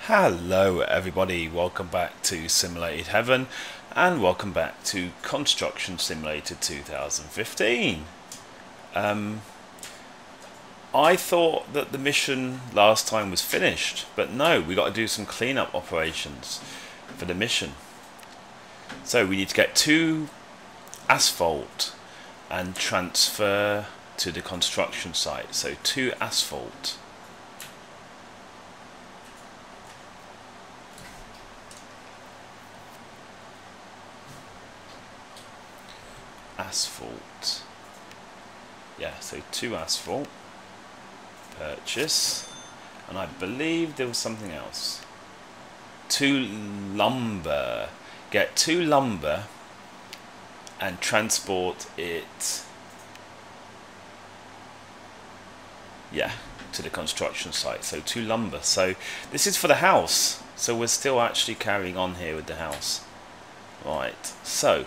Hello everybody, welcome back to Simulated Heaven and welcome back to Construction Simulator 2015. I thought that the mission last time was finished, but no, we got to do some cleanup operations for the mission. So we need to get 2 asphalt and transfer to the construction site. So 2 asphalt. Asphalt. Yeah, so 2 asphalt. Purchase. And I believe there was something else. 2 lumber. Get 2 lumber and transport it, yeah, to the construction site. So 2 lumber. So this is for the house. So we're still actually carrying on here with the house. Right, so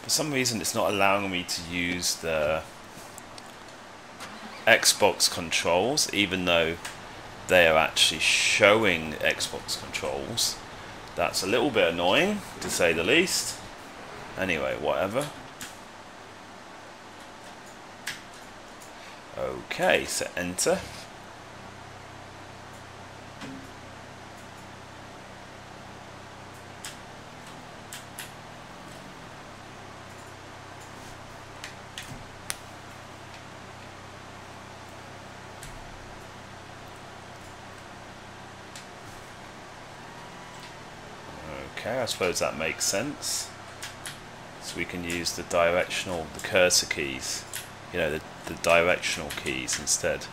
for some reason it's not allowing me to use the Xbox controls, even though they are actually showing Xbox controls. That's a little bit annoying, to say the least. Anyway, whatever. Okay, so enter. Okay, I suppose that makes sense. So we can use the cursor keys, you know, the directional keys instead.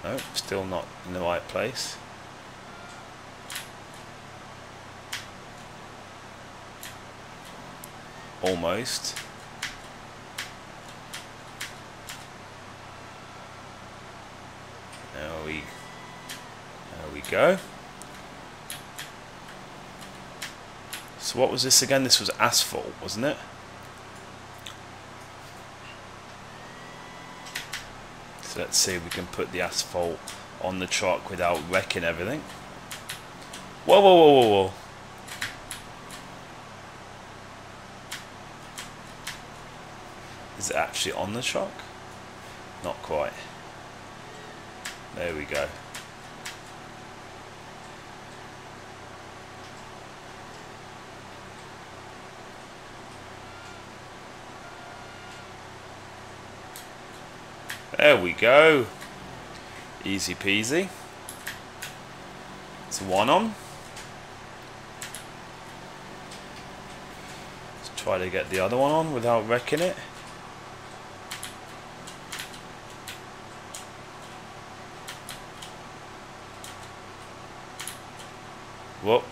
No, still not in the right place. Almost. There we go. So what was this again? This was asphalt, wasn't it? So let's see if we can put the asphalt on the truck without wrecking everything. Whoa, whoa, whoa, whoa, whoa. Is it actually on the truck? Not quite. There we go. There we go. Easy peasy. It's 1 on. Let's try to get the other one on without wrecking it. Whoop.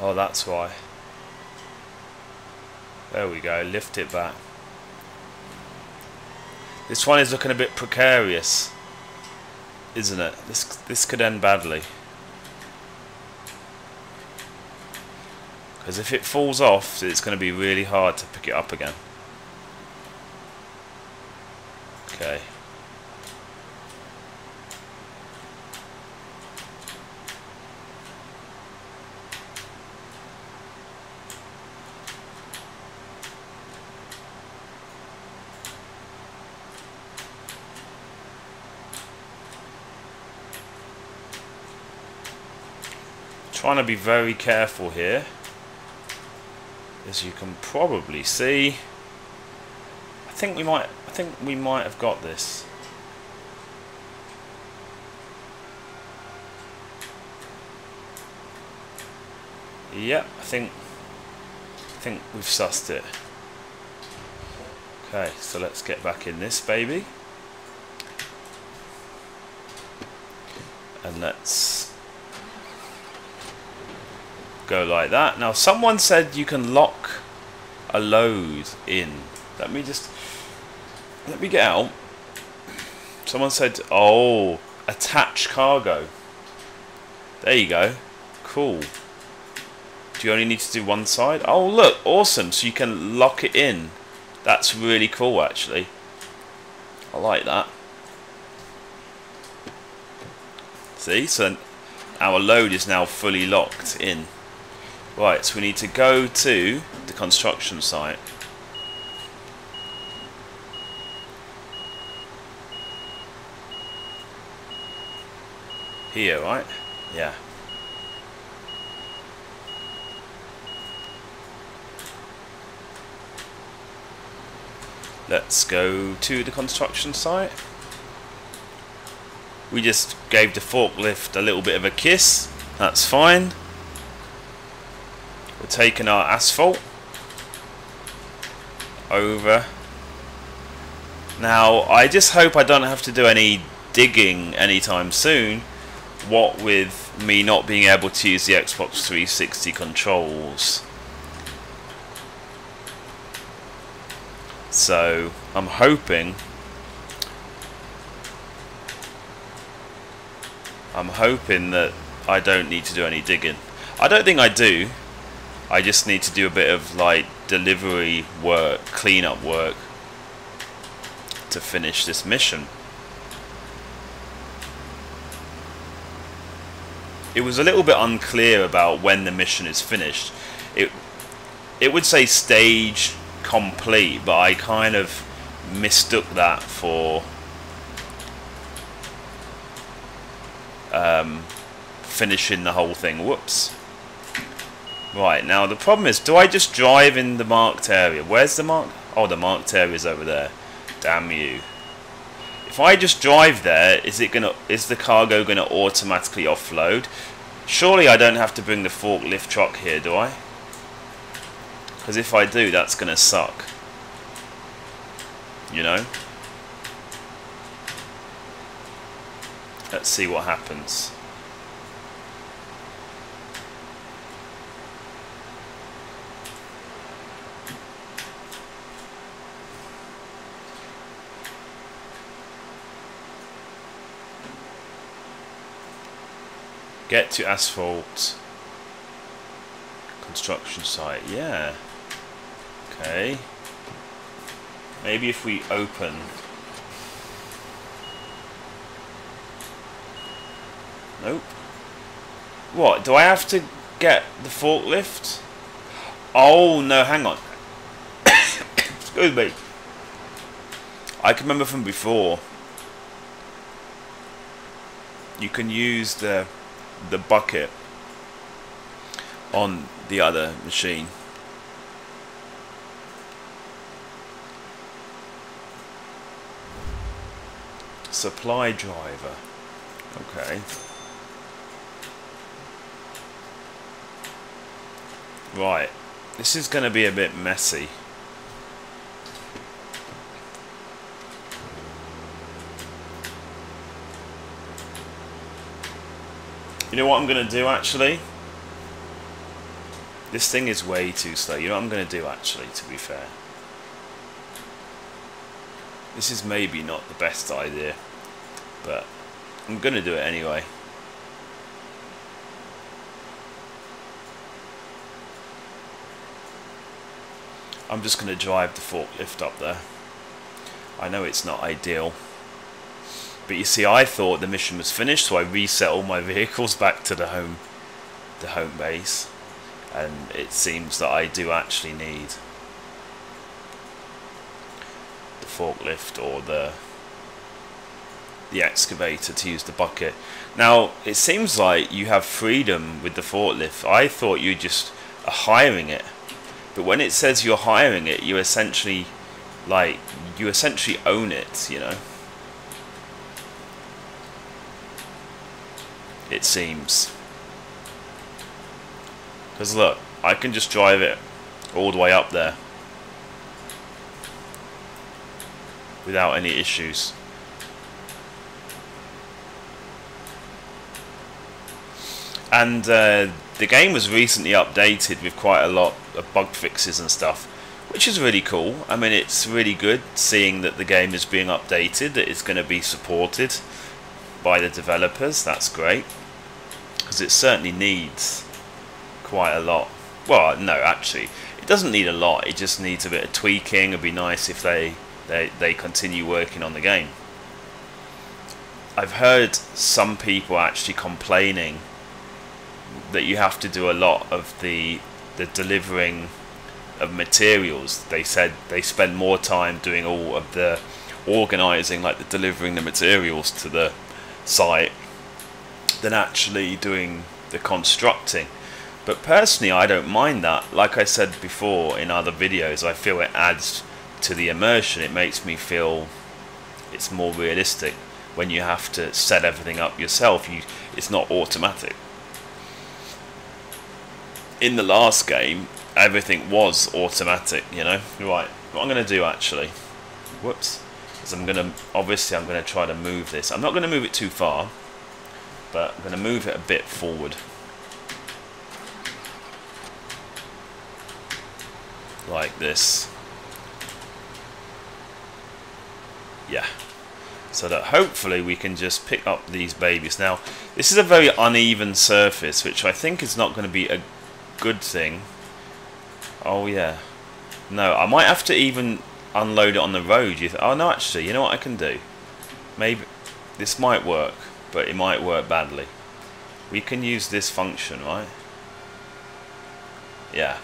Oh, that's why. There we go, lift it back. This one is looking a bit precarious, isn't it? This could end badly. Because if it falls off, it's going to be really hard to pick it up again. Okay. Trying to be very careful here. As you can probably see, I think we might have got this. Yep, I think we've sussed it. Okay, so let's get back in this baby. And let's go like that. Now someone said you can lock a load in. Let me get out. Someone said, oh, attach cargo. There you go. Cool. Do you only need to do one side? Oh look, awesome. So you can lock it in. That's really cool actually. I like that. See, so our load is now fully locked in. Right, so we need to go to the construction site. Here, right? Yeah. Let's go to the construction site. We just gave the forklift a little bit of a kiss. That's fine. We're taking our asphalt over. Now, I just hope I don't have to do any digging anytime soon. What with me not being able to use the Xbox 360 controls. So, I'm hoping that I don't need to do any digging. I don't think I do. I just need to do a bit of like delivery work, cleanup work to finish this mission. It was a little bit unclear about when the mission is finished. It would say stage complete, but I kind of mistook that for finishing the whole thing. Whoops. Right, now the problem is, do I just drive in the marked area? Where's the marked? Oh, the marked area is over there. Damn you. If I just drive there, is the cargo gonna automatically offload? Surely I don't have to bring the forklift truck here, do I? Because if I do, that's gonna suck. You know? Let's see what happens. Get to asphalt construction site. Yeah. Okay. Maybe if we open. Nope. What? Do I have to get the forklift? Oh no, hang on. Excuse me. I can remember from before. You can use the bucket on the other machine. Supply driver. Okay. Right. This is going to be a bit messy. You know what I'm going to do actually? This thing is way too slow. You know what I'm going to do actually, to be fair? This is maybe not the best idea, but I'm going to do it anyway. I'm just going to drive the forklift up there. I know it's not ideal. But you see, I thought the mission was finished, so I reset all my vehicles back to the home base. And it seems that I do actually need the forklift or the excavator to use the bucket. Now, it seems like you have freedom with the forklift. I thought you just are hiring it. But when it says you're hiring it, you essentially own it, you know. It seems. Because look, I can just drive it all the way up there without any issues. And the game was recently updated with quite a lot of bug fixes and stuff, which is really cool. I mean, it's really good seeing that the game is being updated, that it's going to be supported by the developers. That's great, because it certainly needs quite a lot. Well, no, actually, it doesn't need a lot. It just needs a bit of tweaking. It'd be nice if they continue working on the game. I've heard some people actually complaining that you have to do a lot of the delivering of materials. They said they spend more time doing all of the organising, like the delivering the materials to the site, than actually doing the constructing. But personally, I don't mind that. Like I said before in other videos, I feel it adds to the immersion. It makes me feel it's more realistic when you have to set everything up yourself. It's not automatic. In the last game, everything was automatic, you know. Right, what I'm going to do actually, whoops, is I'm going to try to move this. I'm not going to move it too far, but I'm going to move it a bit forward. Like this. Yeah. So that hopefully we can just pick up these babies. Now, this is a very uneven surface, which I think is not going to be a good thing. Oh yeah. No, I might have to even unload it on the road. Oh no, actually, you know what I can do? Maybe this might work, but it might work badly. We can use this function, right? Yeah.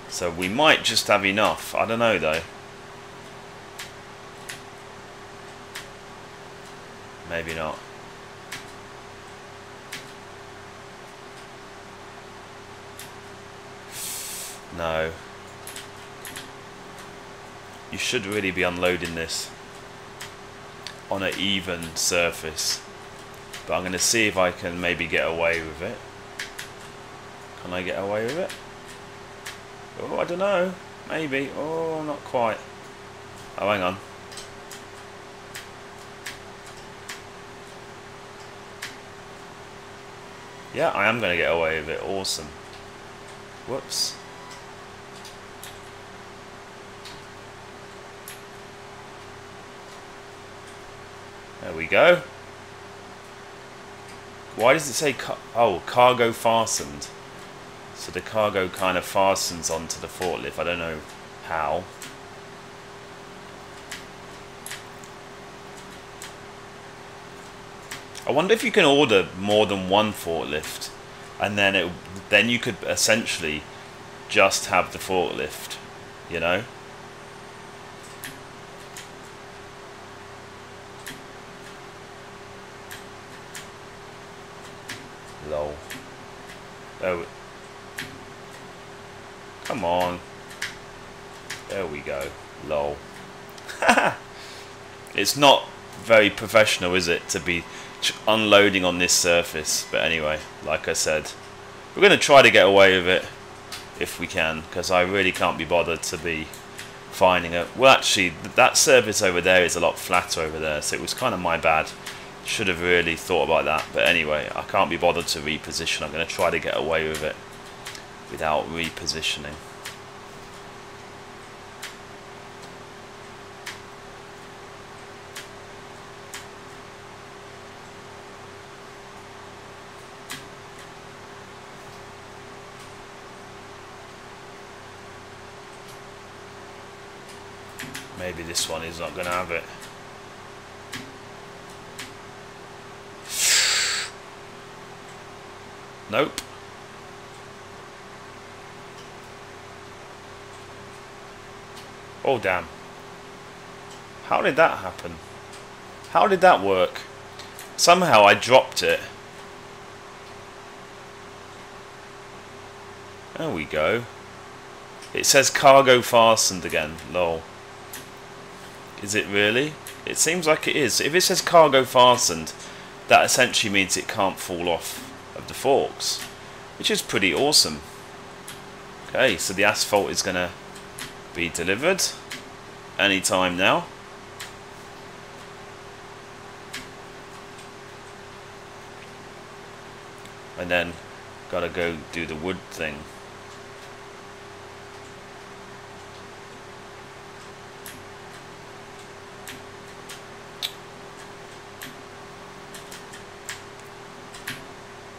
So we might just have enough. I don't know though. Maybe not. No. You should really be unloading this on an even surface. But I'm going to see if I can maybe get away with it. Can I get away with it? Oh, I don't know. Maybe. Oh, not quite. Oh, hang on. Yeah, I am going to get away with it. Awesome. Whoops. There we go. Why does it say cargo fastened? So the cargo kind of fastens onto the forklift. I don't know how. I wonder if you can order more than one forklift, and then you could essentially just have the forklift, you know? Lol. Oh. Come on. There we go. Lol. It's not very professional, is it, to be unloading on this surface? But anyway, like I said, we're going to try to get away with it if we can, because I really can't be bothered to be finding it. Well, actually, that surface over there is a lot flatter over there, so it was kind of my bad. Should have really thought about that. But anyway, I can't be bothered to reposition. I'm going to try to get away with it without repositioning. Maybe this one is not going to have it. Nope. Oh damn. How did that happen? How did that work? Somehow I dropped it. There we go. It says cargo fastened again. Lol. Is it really? It seems like it is. If it says cargo fastened, that essentially means it can't fall off of the forks, which is pretty awesome. Okay, so the asphalt is going to be delivered anytime now. and then gotta go do the wood thing.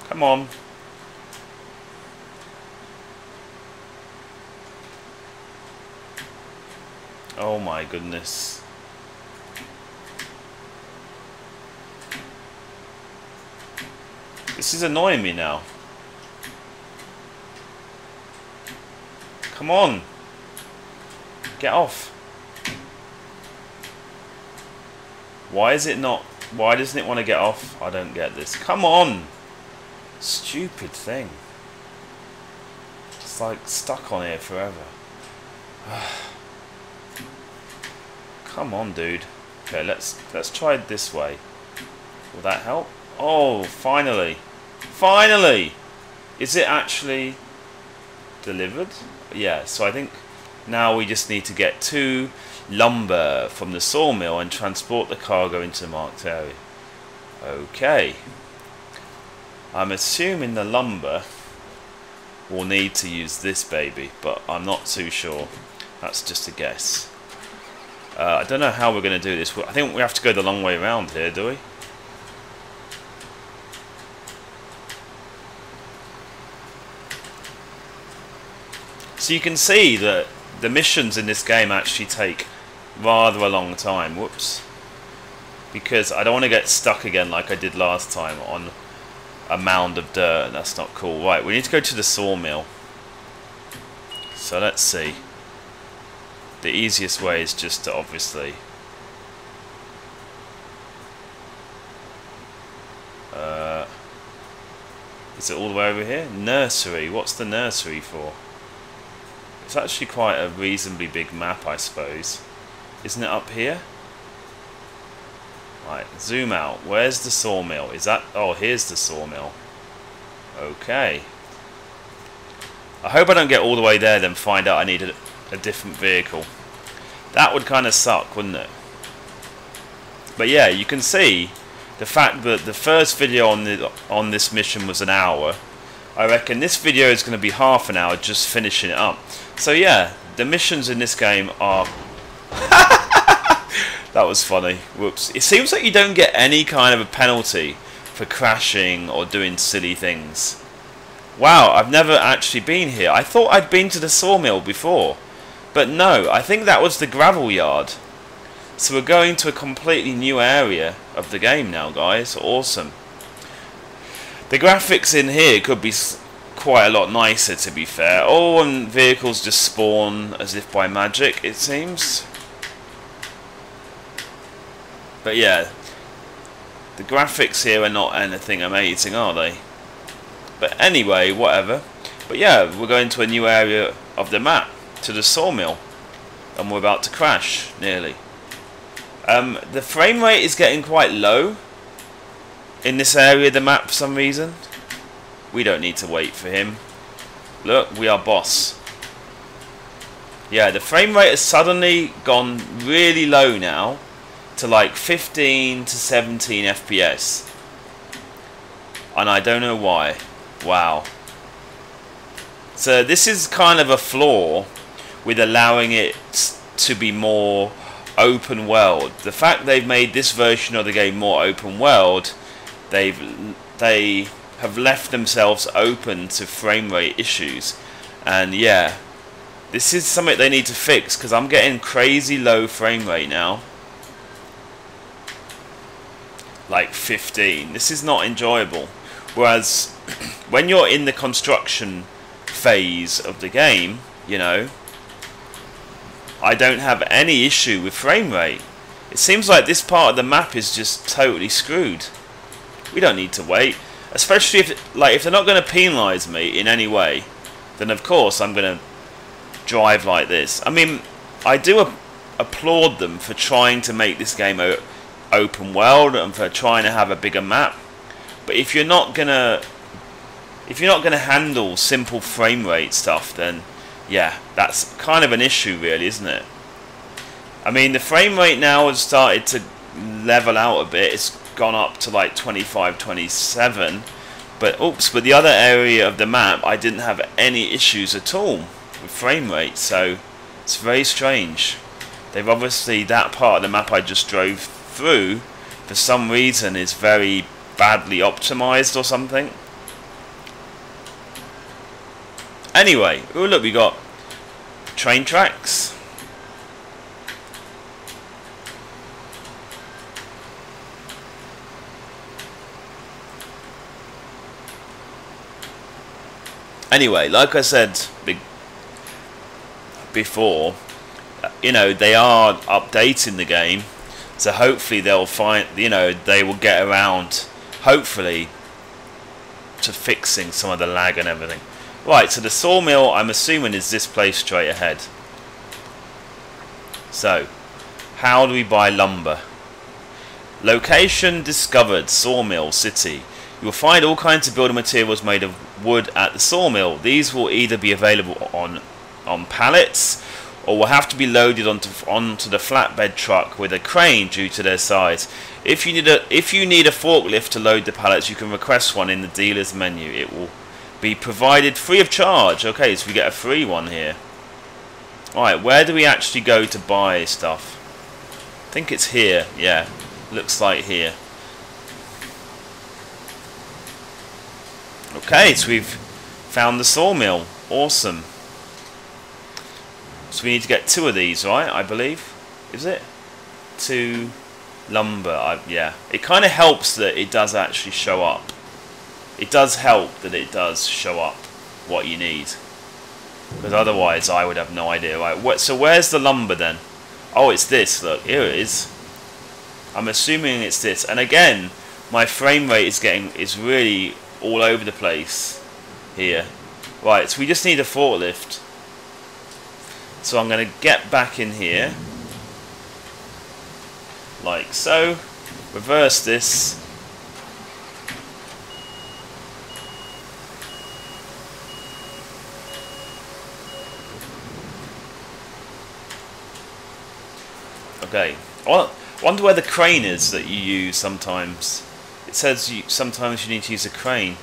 Come on. Oh my goodness. This is annoying me now. Come on. Get off. Why is it not? Why doesn't it want to get off? I don't get this. Come on. Stupid thing. It's like stuck on here forever. Come on, dude. Okay, let's try it this way. Will that help? Oh, finally. Finally! Is it actually delivered? Yeah, so I think now we just need to get 2 lumber from the sawmill and transport the cargo into the marked area. Okay. I'm assuming the lumber will need to use this baby, but I'm not too sure. That's just a guess. I don't know how we're going to do this. I think we have to go the long way around here, do we? So you can see that the missions in this game actually take rather a long time. Whoops. Because I don't want to get stuck again like I did last time on a mound of dirt. That's not cool. Right, we need to go to the sawmill. So let's see. The easiest way is just to obviously is it all the way over here? Nursery. What's the nursery for? It's actually quite a reasonably big map, I suppose. Isn't it up here? Right, zoom out. Where's the sawmill? Is that... Oh, here's the sawmill. Okay. I hope I don't get all the way there then find out I need a different vehicle. That would kind of suck, wouldn't it? But yeah, you can see the fact that the first video on this mission was an hour. I reckon this video is going to be half an hour just finishing it up. So yeah, the missions in this game are... That was funny. Whoops. It seems like you don't get any kind of a penalty for crashing or doing silly things. Wow, I've never actually been here. I thought I'd been to the sawmill before. But no, I think that was the gravel yard. So we're going to a completely new area of the game now, guys. Awesome. The graphics in here could be quite a lot nicer, to be fair. Oh, and vehicles just spawn as if by magic, it seems. But yeah, the graphics here are not anything amazing, are they? But anyway, whatever. But yeah, we're going to a new area of the map, to the sawmill. And we're about to crash, nearly. The frame rate is getting quite low in this area of the map for some reason. We don't need to wait for him. Look, we are boss. Yeah, the frame rate has suddenly gone really low now to like 15 to 17 FPS. And I don't know why. Wow. So this is kind of a flaw with allowing it to be more open world. The fact they've made this version of the game more open world, they have left themselves open to frame rate issues. And yeah, this is something they need to fix, because I'm getting crazy low frame rate now. Like 15. This is not enjoyable. Whereas when you're in the construction phase of the game, you know, I don't have any issue with frame rate. It seems like this part of the map is just totally screwed. We don't need to wait, especially if they're not going to penalise me in any way, then of course I'm going to drive like this. I mean, I do applaud them for trying to make this game open world and for trying to have a bigger map. But if you're not gonna handle simple frame rate stuff, then yeah, that's kind of an issue, really, isn't it? I mean, the frame rate now has started to level out a bit. It's gone up to like 25, 27, But oops, but the other area of the map I didn't have any issues at all with frame rate, so it's very strange. They've obviously, that part of the map I just drove through for some reason is very badly optimized or something. Anyway, oh look, we got train tracks. Anyway, like I said before, you know, they are updating the game, so hopefully they'll find, you know, they will get around, hopefully, to fixing some of the lag and everything. Right, so the sawmill, I'm assuming, is this place straight ahead. So, how do we buy lumber? Location discovered, Sawmill City. You will find all kinds of building materials made of wood at the sawmill. These will either be available on pallets, or will have to be loaded onto the flatbed truck with a crane due to their size. If you need a forklift to load the pallets, you can request one in the dealer's menu. It will be provided free of charge. Okay, so we get a free one here. Alright, where do we actually go to buy stuff? I think it's here. Yeah, looks like here. Okay, so we've found the sawmill. Awesome. So we need to get 2 of these, right? I believe. Is it? 2 lumber. Yeah. It kind of helps that it does actually show up. It does help that it does show up what you need. Because otherwise I would have no idea. Right, so where's the lumber then? Oh, it's this. Look, here it is. I'm assuming it's this. And again, my frame rate is really all over the place here. Right, so we just need a forklift. So I'm going to get back in here, like so, reverse this, okay. I wonder where the crane is that you use sometimes. It says sometimes you need to use a crane.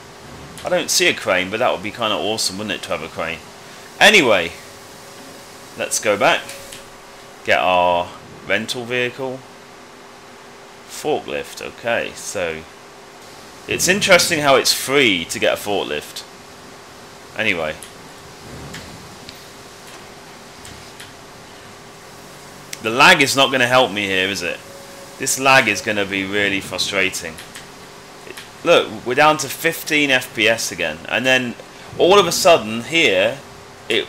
I don't see a crane, but that would be kind of awesome, wouldn't it, to have a crane? Anyway, let's go back, get our rental vehicle, forklift. Okay, so it's interesting how it's free to get a forklift. Anyway, the lag is not going to help me here, is it? This lag is going to be really frustrating. Look, we're down to 15 FPS again, and then all of a sudden here it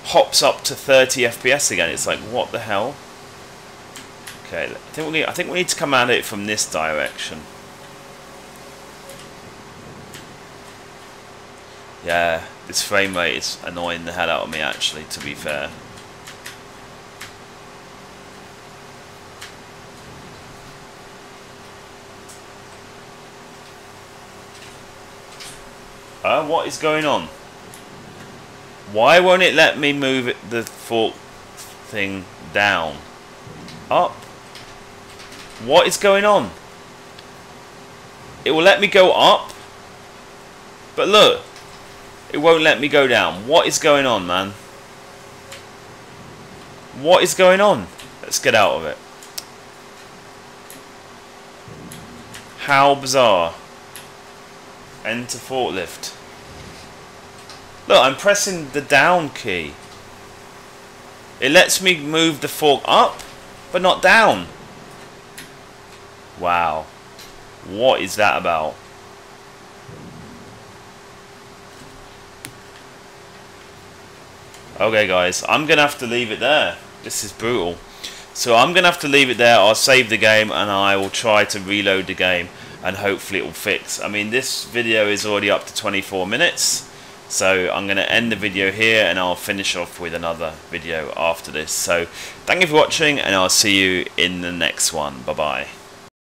hops up to 30 FPS again. It's like, what the hell? Okay, I think we need to come at it from this direction. Yeah, this frame rate is annoying the hell out of me, actually, to be fair. What is going on? Why won't it let me move the fork thing down? Up? What is going on? It will let me go up, but look, it won't let me go down. What is going on, man? What is going on? Let's get out of it. How bizarre. Enter forklift. Look, I'm pressing the down key. It lets me move the fork up, but not down. Wow. What is that about? Okay, guys, I'm going to have to leave it there. This is brutal. So I'm going to have to leave it there. I'll save the game and I will try to reload the game and hopefully it will fix. I mean, this video is already up to 24 minutes. So I'm going to end the video here and I'll finish off with another video after this. So thank you for watching and I'll see you in the next one. Bye bye.